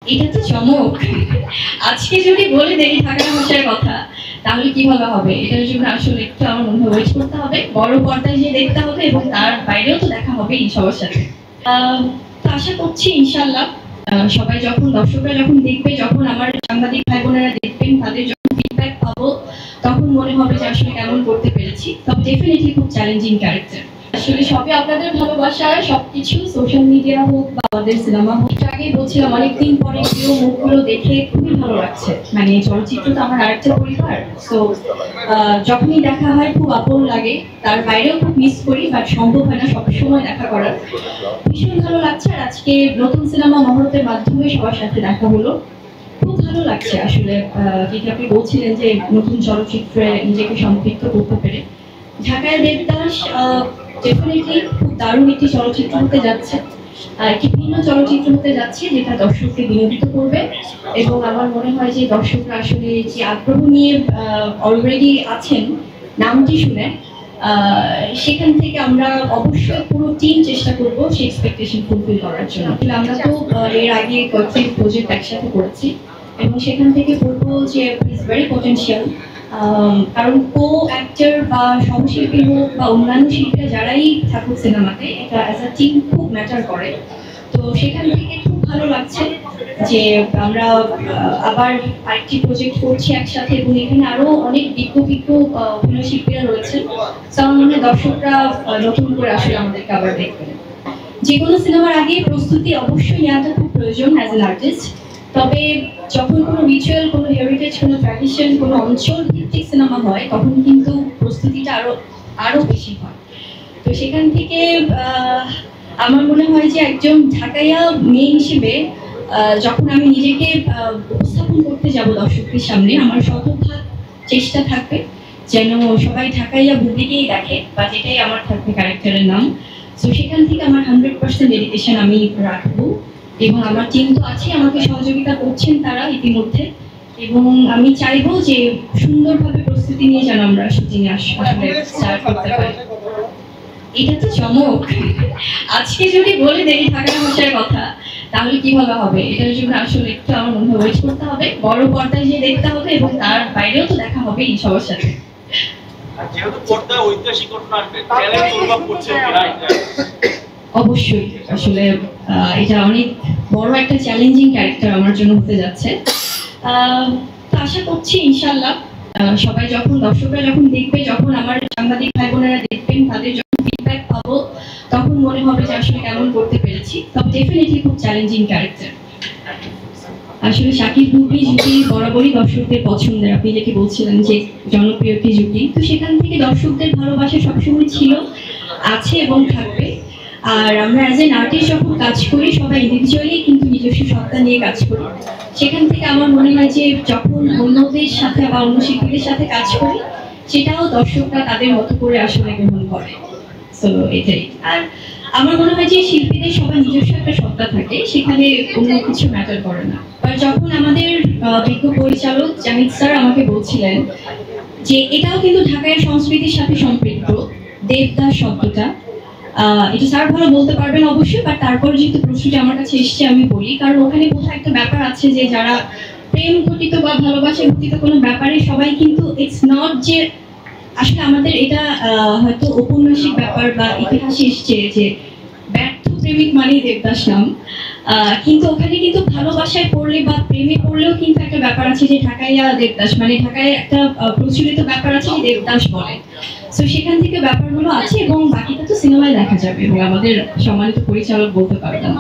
এটা তো চমক। আজকে যদি বলে দেই ঢাকার ভাষার কথা তাহলে কিভাবে হবে? এটার জন্য আসলে একটু আমার মনে হয় ওয়েট করতে হবে, বড় পর্দায় গিয়ে দেখতে হবে এবং তার বাইরেও তো দেখা হবে সবার সাথে। তো আশা করছি ইনশাল্লাহ সবাই দর্শকরা যখন দেখবে, যখন আমার সাংবাদিক ভাই বোনেরা দেখবেন, তাদের যখন ফিডব্যাক পাবো তখন মনে হবে যে আসলে কেমন করতে পেরেছি। তবে ডেফিনেটলি খুব চ্যালেঞ্জিং ক্যারেক্টার। আসলে সবই আপনাদের ভালোবাসায়, সবকিছু সোশ্যাল মিডিয়া হোক বা আমাদের সিনেমা হোক। আগেই বলছিলাম অনেকদিন পরে প্রিয় মুখগুলো দেখে খুবই ভালো লাগছে। মানে চলচ্চিত্র তো আমার আরেকটা পরিবার, তো যখনই দেখা হয় খুব আপন লাগে। তার বাইরেও খুব মিস করি, বাট সম্ভব হয় না সবসময় দেখা করার। ভীষণ ভালো লাগছে। আর আজকে নতুন সিনেমা মহরতের মাধ্যমে সবার সাথে দেখা হলো, খুব ভালো লাগছে আসলে। যেটা আপনি বলছিলেন যে নতুন চলচ্চিত্রে নিজেকে সম্পৃক্ত করতে পেরে। ঢাকায় দেবদাস ডেফিনেটলি খুব দারুণ একটি চলচ্চিত্র হতে যাচ্ছে, একটি ভিন্ন চলচ্চিত্র হতে যাচ্ছে যেটা দর্শককে বিনোদিত করবে। এবং আমার মনে হয় যে দর্শকরা আসলে যে আগ্রহ নিয়ে অলরেডি আছেন নামটি শুনে, সেখান থেকে আমরা অবশ্যই পুরো টিম চেষ্টা করবো সেই এক্সপেকটেশন ফুলফিল করার জন্য। আমরা তো এর আগে কয়েকটি প্রজেক্ট একসাথে করেছি এবং সেখান থেকে বলবো যে ইজ ভেরি পটেনশিয়াল। কারণ কো অ্যাক্টর বা সহশিল্পী হোক বা অন্যান্য শিল্পীরা যারাই থাকুক সিনেমাতে, এটা অ্যাজ আ টিম খুব ম্যাটার করে। তো সেখান থেকে খুব ভালো লাগছে যে আমরা আবার আরেকটি প্রজেক্ট করছি একসাথে এবং এখানে আরো অনেক বিজ্ঞ অভিনয় শিল্পীরা রয়েছেন। তো আমার মনে হয় দর্শকরা নতুন করে আসলে আমাদেরকে আবার দেখবেন। যে কোনো সিনেমার আগে প্রস্তুতি অবশ্যই নেওয়াটা খুব প্রয়োজন অ্যাজ এন আর্টিস্ট। তবে যখন কোনো রিচুয়াল, কোনো হেরিটেজ, কোনো ট্র্যাডিশন, কোনো অঞ্চল ভিত্তিক সিনেমা হয় তখন কিন্তু প্রস্তুতিটা আরো বেশি হয়। তো সেখান থেকে আমার মনে হয় যে একজন ঢাকাইয়া মেয়ে হিসেবে যখন আমি নিজেকে উপস্থাপন করতে যাব দর্শকদের সামনে, আমার শতভাগ চেষ্টা থাকবে যেন সবাই ঢাকাইয়া বুবলিকেই দেখে, বা যেটাই আমার থাকবে ক্যারেক্টারের নাম। তো সেখান থেকে আমার 100% ডেডিকেশন আমি রাখবো এবং আমার টিম তো আছে, আমাকে সহযোগিতা করছেন তারা ইতিমধ্যে। এবং আমি চাইবো যে সুন্দরভাবে প্রস্তুতি নিয়ে যেন আমরা শুটিং আসলে স্টার্ট করতে পারি। এটা তো চমক। আজকে যদি বলে দেই ঢাকার ভাষার কথা তাহলে কিভাবে হবে? এটার জন্য আসলে একটু আমার মনে হয় ওয়েট করতে হবে, বড় পর্দায় গিয়ে দেখতে হবে এবং তার বাইরেও তো দেখা হবে সবার সাথে। অবশ্যই আসলে এটা অনেক বড় একটা চ্যালেঞ্জিং ক্যারেক্টার আমার জন্য হতে যাচ্ছে। তো আশা করছি ইনশাল্লাহ সবাই দর্শকরা যখন দেখবে, যখন আমার সাংবাদিক ভাই বোনেরা দেখবেন, তাদের যখন ফিডব্যাক পাবো তখন মনে হবে যে আসলে কেমন করতে পেরেছি। তবে ডেফিনেটলি খুব চ্যালেঞ্জিং ক্যারেক্টার। আসলে শাকিব বুবলি জুটি বরাবরই দর্শকদের পছন্দের। আপনি যেটি বলছিলেন যে জনপ্রিয় একটি জুটি, তো সেখান থেকে দর্শকদের ভালোবাসা সবসময় ছিল, আছে এবং থাকবে। আর আমরা অ্যাজ এন আর্টিস্ট যখন কাজ করি সবাই ইন্ডিভিজুয়ালি কিন্তু নিজস্ব সত্তা নিয়ে কাজ করি। সেখান থেকে আমার মনে হয় যে যখন অন্যদের সাথে বা অন্য শিল্পীদের সাথে কাজ করি সেটাও দর্শকরা তাদের মতো করে আসলে গ্রহণ করে। তো এটাই। আর আমার মনে হয় যে শিল্পীদের সবার নিজস্ব একটা সত্তা থাকে, সেখানে অন্য কিছু ম্যাটার করে না। আর যখন আমাদের বিজ্ঞ পরিচালক জাহিদ স্যার আমাকে বলছিলেন যে এটাও কিন্তু ঢাকার সংস্কৃতির সাথে সম্পৃক্ত, দেবদাস শব্দটা, এটা স্যার ভালো বলতে পারবেন অবশ্যই, বাট তারপর যেহেতু প্রশ্নটি আমার কাছে এসছে আমি বলি। কারণ ওখানে কোথাও একটা ব্যাপার আছে যে যারা প্রেম ঘটিত বা ভালোবাসা ঘটিত কোনো ব্যাপারে সবাই কিন্তু ইটস নট যে আসলে আমাদের এটা হয়তো ঔপন্যাসিক ব্যাপার বা ইতিহাসে এসছে যে ব্যর্থ প্রেমিক মানেই দেবদাস নাম, কিন্তু ওখানে কিন্তু ভালোবাসায় পড়লে বা প্রেমে পড়লেও কিন্তু একটা ব্যাপার আছে যে ঢাকাইয়া দেবদাস, মানে ঢাকায় একটা প্রচলিত ব্যাপার আছে যে দেবদাস বলে। তো সেখান থেকে ব্যাপারগুলো আছে এবং বাকিটা তো সিনেমায় দেখা যাবে এবং আমাদের সম্মানিত পরিচালক বলতে পারবেন।